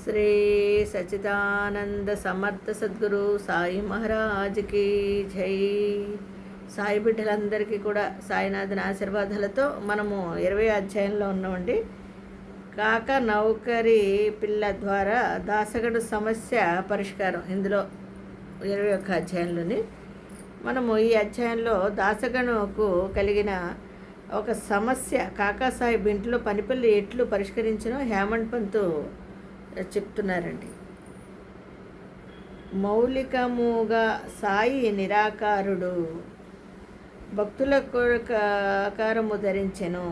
శ్రీ సచిదానంద సమర్థ సద్గురు సాయి మహారాజ్కి జై. సాయి బిడ్డలందరికీ కూడా సాయినాథన్ ఆశీర్వాదాలతో మనము 20 అధ్యాయంలో ఉన్నామండి. కాక నౌకరి పిల్ల ద్వారా దాసగడు సమస్య పరిష్కారం. ఇందులో 21 అధ్యాయంలోని మనము ఈ అధ్యాయంలో దాసగణకు కలిగిన ఒక సమస్య కాకాసాహెబ్ ఇంట్లో పనిపిల్లి ఎట్లు పరిష్కరించినో హేమంత్ పంత్ చెప్తున్నారండి. మౌలికముగా సాయి నిరాకారుడు, భక్తుల ఆకారము ధరించెను.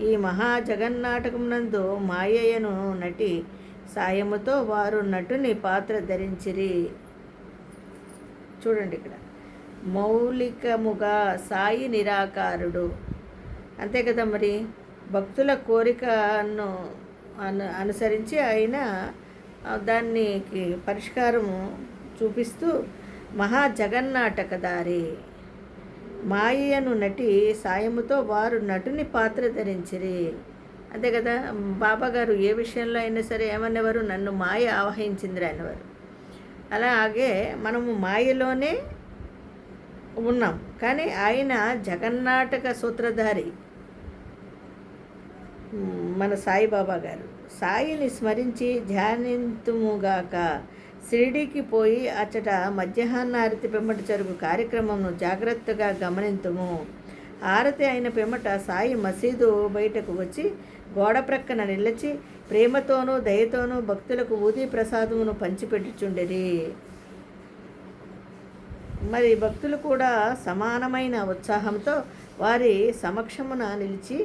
ఈ మహా జగన్నాటకమునందు మాయయ్యను నటి సాయముతో వారు నటుని పాత్ర ధరించిరి. చూడండి, ఇక్కడ మౌలికముగా సాయి నిరాకారుడు అంతే కదా. మరి భక్తుల కోరికను అనుసరించి ఆయన దానికి పరిష్కారము చూపిస్తూ మహా జగన్నాటకదారి మాయను నటి సాయముతో వారు నటుని పాత్ర ధరించిరి. అంతే కదా. బాబా గారు ఏ విషయంలో అయినా సరే ఏమనేవారు, నన్ను మాయ ఆవహించింది అనేవారు. అలాగే మనము మాయలోనే ఉన్నాం, కానీ ఆయన జగన్నాటక సూత్రధారి మన సాయిబాబా గారు. సాయిని స్మరించి ధ్యానింతుముగాక. షిరిడీకి పోయి అచ్చట మధ్యాహ్న ఆరతి పిమ్మట జరుగు కార్యక్రమంను జాగ్రత్తగా గమనింతుము. ఆరతి అయిన పిమ్మట సాయి మసీదు బయటకు వచ్చి గోడ ప్రక్కన నిలిచి ప్రేమతోనూ దయతోనూ భక్తులకు ఊదీ ప్రసాదమును పంచిపెట్టుచుండిరి. మరి భక్తులు కూడా సమానమైన ఉత్సాహంతో వారి సమక్షమున నిలిచి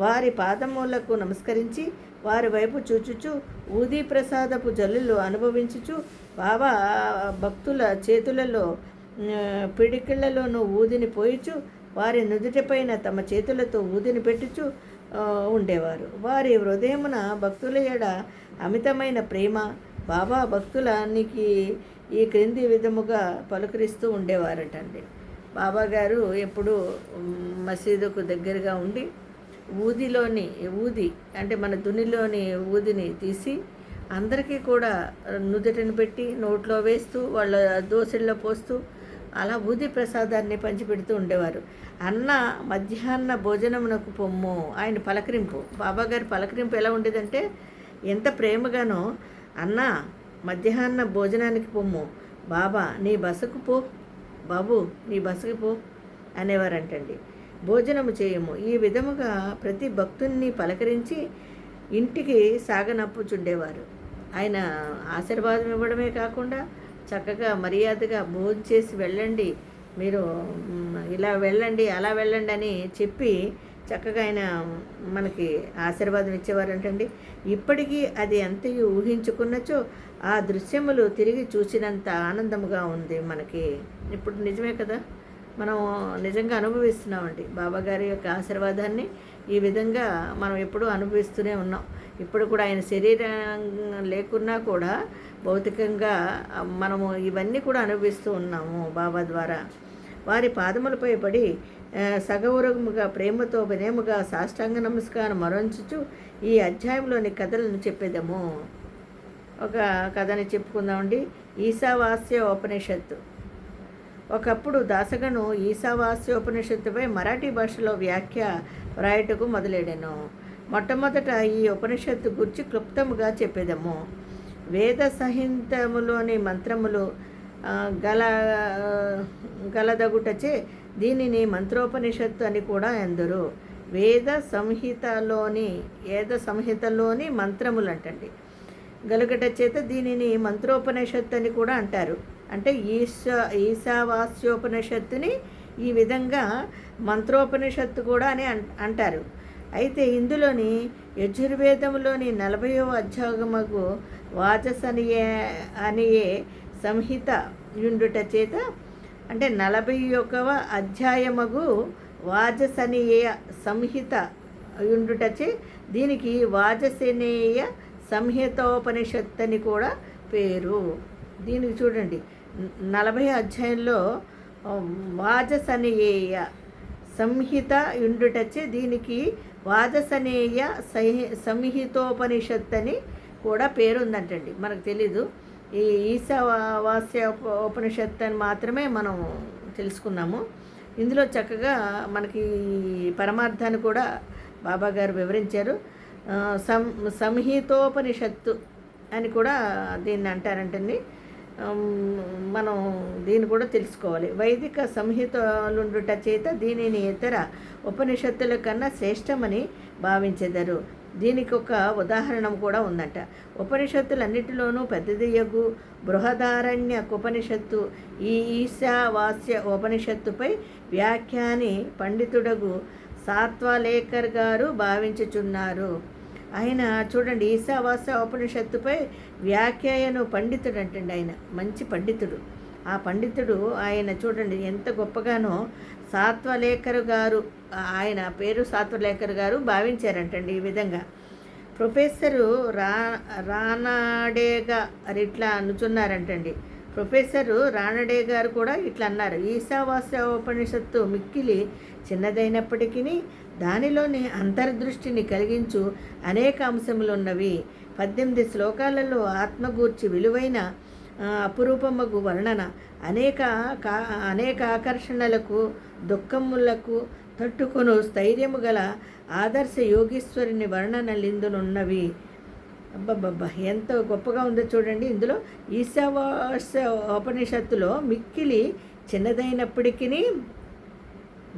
వారి పాదములకు నమస్కరించి వారి వైపు చూచుచు ఊదీ ప్రసాదపు జల్లులు అనుభవించుచు బాబా భక్తుల చేతులలో పిడికిళ్లలోనూ ఊదిని పోయిచు వారి నుదుటిపైన తమ చేతులతో ఊదిని పెట్టుచు ఉండేవారు. వారి హృదయమున భక్తుల ఎడ అమితమైన ప్రేమ బాబా భక్తులనికి ఈ క్రింది విధముగా పలుకరిస్తూ ఉండేవారటండి. బాబా గారు ఎప్పుడు మసీదుకు దగ్గరగా ఉండి ఊది అంటే మన దునిలోని ఊదిని తీసి అందరికీ కూడా నుదుటిని పెట్టి నోట్లో వేస్తూ వాళ్ళ దోశల్లో పోస్తూ అలా ఊది ప్రసాదాన్ని పంచిపెడుతూ ఉండేవారు. అన్న మధ్యాహ్న భోజనమునకు పొమ్ము, ఆయన పలకరింపు. బాబాగారి పలకరింపు ఎలా ఉండేదంటే ఎంత ప్రేమగానో, అన్న మధ్యాహ్న భోజనానికి పొమ్ము, బాబా నీ బసకు పో, బాబు నీ బసకు పో అనేవారంటండి. భోజనము చేయము. ఈ విధముగా ప్రతి భక్తుని పలకరించి ఇంటికి సాగనప్పుచుండేవారు. ఆయన ఆశీర్వాదం ఇవ్వడమే కాకుండా చక్కగా మర్యాదగా భోజనం చేసి వెళ్ళండి, మీరు ఇలా వెళ్ళండి అలా వెళ్ళండి అని చెప్పి చక్కగా ఆయన మనకి ఆశీర్వాదం ఇచ్చేవారంటండి. ఇప్పటికీ అది ఎంతయు ఊహించుకున్నచో ఆ దృశ్యములు తిరిగి చూసినంత ఆనందముగా ఉంది మనకి. ఇప్పుడు నిజమే కదా, మనం నిజంగా అనుభవిస్తున్నామండి బాబాగారి యొక్క ఆశీర్వాదాన్ని. ఈ విధంగా మనం ఎప్పుడూ అనుభవిస్తూనే ఉన్నాం. ఇప్పుడు కూడా ఆయన శరీరం లేకున్నా కూడా భౌతికంగా మనము ఇవన్నీ కూడా అనుభవిస్తూ ఉన్నాము బాబా ద్వారా. వారి పాదములపై పడి సగౌరవముగా ప్రేమతో వినయముగా సాష్టాంగ నమస్కారం మరొంచుచు ఈ అధ్యాయంలోని కథలను చెప్పేదాము. ఒక కథని చెప్పుకుందామండి. ఈశావాస్య ఉపనిషత్తు. ఒకప్పుడు దాసగను ఈశావాస్యోపనిషత్తుపై మరాఠీ భాషలో వ్యాఖ్య వ్రాయటకు మొదలెడాను. మొట్టమొదట ఈ ఉపనిషత్తు గురించి క్లుప్తముగా చెప్పేదము. వేద సంహితములోని మంత్రములు గలదగుటచే దీనిని మంత్రోపనిషత్తు అని కూడా అందరు. వేద సంహితలోని మంత్రములు అంటండి గలుగట చేత దీనిని మంత్రోపనిషత్తు అని కూడా అంటారు. అంటే ఈశావాస్యోపనిషత్తుని ఈ విధంగా మంత్రోపనిషత్తు కూడా అని అంటారు. అయితే ఇందులోని యజుర్వేదములోని 40వ అధ్యాయమగు వాచసనియే సంహిత యుండుట చేత, అంటే 41వ అధ్యాయమగు వాజసనీయ సంహిత యుండుటచే దీనికి వాజసనేయ సంహితోపనిషత్తు అని కూడా పేరు. దీనికి చూడండి, 40 అధ్యాయంలో వాజసనేయ సంహిత యుండుటచే దీనికి వాజసనేయ సంహితోపనిషత్తు అని కూడా పేరు ఉందంటండి, మనకు తెలీదు. ఈ ఈశావాస్య ఉపనిషత్తు అని మాత్రమే మనం తెలుసుకున్నాము. ఇందులో చక్కగా మనకి పరమార్థాన్ని కూడా బాబా గారు వివరించారు. సంహితోపనిషత్తు అని కూడా దీన్ని అంటారంటండి. మనం దీన్ని కూడా తెలుసుకోవాలి. వైదిక సంహితలుండుట చేత దీనిని ఇతర ఉపనిషత్తుల కన్నా శ్రేష్టమని భావించెదరు. దీనికి ఒక ఉదాహరణ కూడా ఉందట. ఉపనిషత్తులన్నిటిలోనూ పెద్దదియగు బృహదారణ్య ఉపనిషత్తు ఈ ఈశావాస్య ఉపనిషత్తుపై వ్యాఖ్యాని పండితుడగు సాత్వలేకర్ గారు భావించుచున్నారు. ఆయన చూడండి, ఈశావాస్య ఉపనిషత్తుపై వ్యాఖ్యాయను పండితుడు అంటండి. ఆయన మంచి పండితుడు. ఆ పండితుడు ఆయన చూడండి ఎంత గొప్పగానో సాత్వలేకర్ గారు, ఆయన పేరు సాత్వలేకర్ గారు భావించారంటండి. ఈ విధంగా ప్రొఫెసరు రానాడే గారు ఇట్లా అనుచున్నారంటండి. ప్రొఫెసరు రానడే గారు కూడా ఇట్లా అన్నారు. ఈశావాస్య ఉపనిషత్తు మిక్కిలి చిన్నదైనప్పటికీ దానిలోని అంతర్దృష్టిని కలిగించు అనేక అంశములు ఉన్నవి. 18 శ్లోకాలలో ఆత్మగూర్చి విలువైన అపురూపమగు వర్ణన, అనేక ఆకర్షణలకు దుఃఖములకు తట్టుకొను స్థైర్యము గల ఆదర్శ యోగీశ్వరుని వర్ణనలిందునున్నవి. అబ్బబ్బబ్బా, ఎంత గొప్పగా ఉందో చూడండి. ఇందులో ఈశావాస్య ఉపనిషత్తులో మిక్కిలి చిన్నదైనప్పటికీ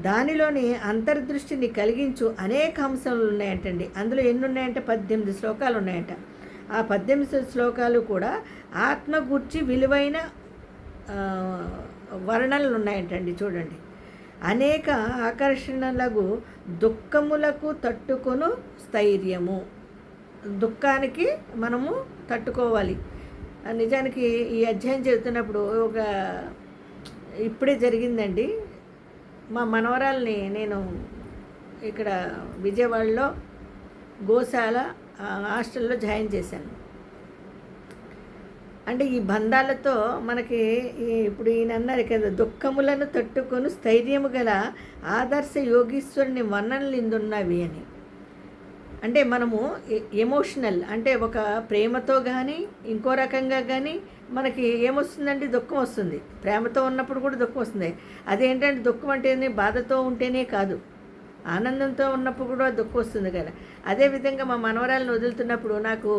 దానిలోని అంతర్దృష్టిని కలిగించు అనేక అంశాలు ఉన్నాయంటండి. అందులో ఎన్ని ఉన్నాయంటే 18 శ్లోకాలు ఉన్నాయంట. ఆ 18 శ్లోకాలు కూడా ఆత్మ గూర్చి విలువైన వర్ణనలు ఉన్నాయంటండి. చూడండి, అనేక ఆకర్షణలకు దుఃఖములకు తట్టుకొను స్థైర్యము. దుఃఖానికి మనము తట్టుకోవాలి. నిజానికి ఈ అధ్యాయం చదువుతున్నప్పుడు ఇప్పుడే జరిగిందండి. మా మనవరాల్ని నేను ఇక్కడ విజయవాడలో గోశాల హాస్టల్లో జాయిన్ చేశాను. అంటే ఈ బంధాలతో మనకి ఇప్పుడు ఈయన అన్నారు కదా, దుఃఖములను తట్టుకొని స్థైర్యము గల ఆదర్శ యోగీశ్వరుని వర్ణనలిందున్నవి అని. అంటే మనము ఎమోషనల్, అంటే ఒక ప్రేమతో కానీ ఇంకో రకంగా కానీ మనకి ఏమొస్తుందండి, దుఃఖం వస్తుంది. ప్రేమతో ఉన్నప్పుడు కూడా దుఃఖం వస్తుంది. అదేంటంటే దుఃఖం అంటేనే బాధతో ఉంటేనే కాదు, ఆనందంతో ఉన్నప్పుడు కూడా దుఃఖం వస్తుంది కదా. అదేవిధంగా మా మనవరాలను వదులుతున్నప్పుడు నాకు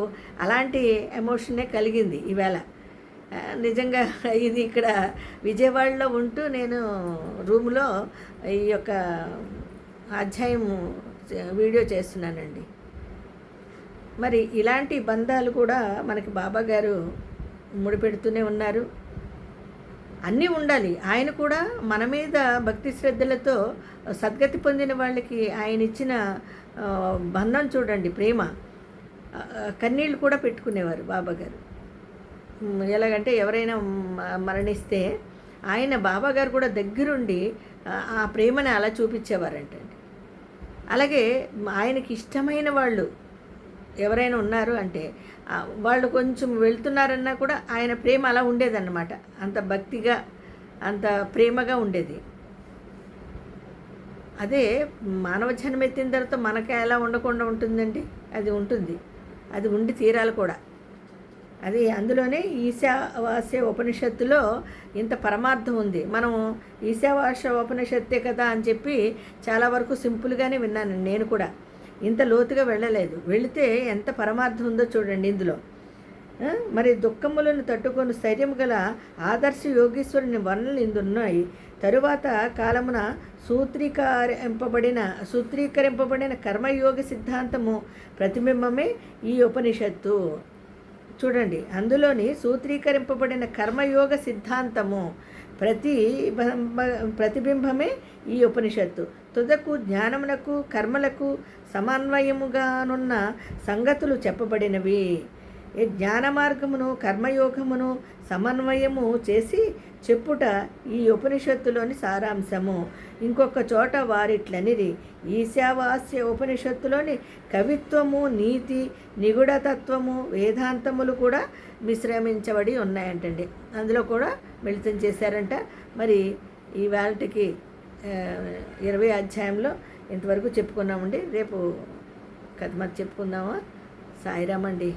అలాంటి ఎమోషనే కలిగింది ఈవేళ. నిజంగా ఇది ఇక్కడ విజయవాడలో ఉంటూ నేను రూమ్లో ఈ యొక్క అధ్యాయం వీడియో చేస్తున్నానండి. మరి ఇలాంటి బంధాలు కూడా మనకి బాబా గారు ముడిపెడుతూనే ఉన్నారు. అన్నీ ఉండాలి. ఆయన కూడా మన మీద భక్తి శ్రద్ధలతో సద్గతి పొందిన వాళ్ళకి ఆయన ఇచ్చిన బంధం చూడండి, ప్రేమ. కన్నీళ్ళు కూడా పెట్టుకునేవారు బాబా గారు. ఎలాగంటే ఎవరైనా మరణిస్తే ఆయన బాబా గారు కూడా దగ్గరుండి ఆ ప్రేమని అలా చూపించేవారంటండి. అలాగే ఆయనకి ఇష్టమైన వాళ్ళు ఎవరైనా ఉన్నారు అంటే వాళ్ళు కొంచెం వెళ్తున్నారన్నా కూడా ఆయన ప్రేమ అలా ఉండేదన్నమాట. అంత భక్తిగా, అంత ప్రేమగా ఉండేది. అదే మానవ జన్మ ఎత్తిన తర్వాత మనకి ఎలా ఉండకుండా ఉంటుందండి? అది ఉంటుంది, అది ఉండి తీరాలి కూడా. అది అందులోనే ఈశావాస్య ఉపనిషత్తులో ఇంత పరమార్థం ఉంది. మనం ఈశావాస్య ఉపనిషత్తే కదా అని చెప్పి చాలా వరకు సింపుల్గానే విన్నాను నేను కూడా. ఇంత లోతుగా వెళ్ళలేదు. వెళితే ఎంత పరమార్థం ఉందో చూడండి ఇందులో. మరి దుఃఖములను తట్టుకొని స్థైర్యం గల ఆదర్శ యోగీశ్వరుని వర్ణనలు ఇందున్నాయి. తరువాత కాలమున సూత్రీకరింపబడిన కర్మయోగ సిద్ధాంతము ప్రతిబింబమే ఈ ఉపనిషత్తు. చూడండి, అందులోని సూత్రీకరింపబడిన కర్మయోగ సిద్ధాంతము ప్రతిబింబమే ఈ ఉపనిషత్తు. తుదకు జ్ఞానమునకు కర్మలకు సమన్వయముగానున్న సంగతులు చెప్పబడినవి. ఈ జ్ఞాన మార్గమును కర్మయోగమును సమన్వయము చేసి చెప్పుట ఈ ఉపనిషత్తులోని సారాంశము. ఇంకొక చోట వారిట్లనిది, ఈశావాస్య ఉపనిషత్తులోని కవిత్వము, నీతి, నిగుడతత్వము, వేదాంతములు కూడా మిశ్రమించబడి ఉన్నాయంటండి. అందులో కూడా మిళితం చేశారంట. మరి ఈ వేళటికి 20 అధ్యాయంలో ఇంతవరకు చెప్పుకున్నామండి. రేపు కథ మరి చెప్పుకుందామా? సాయిరామండి.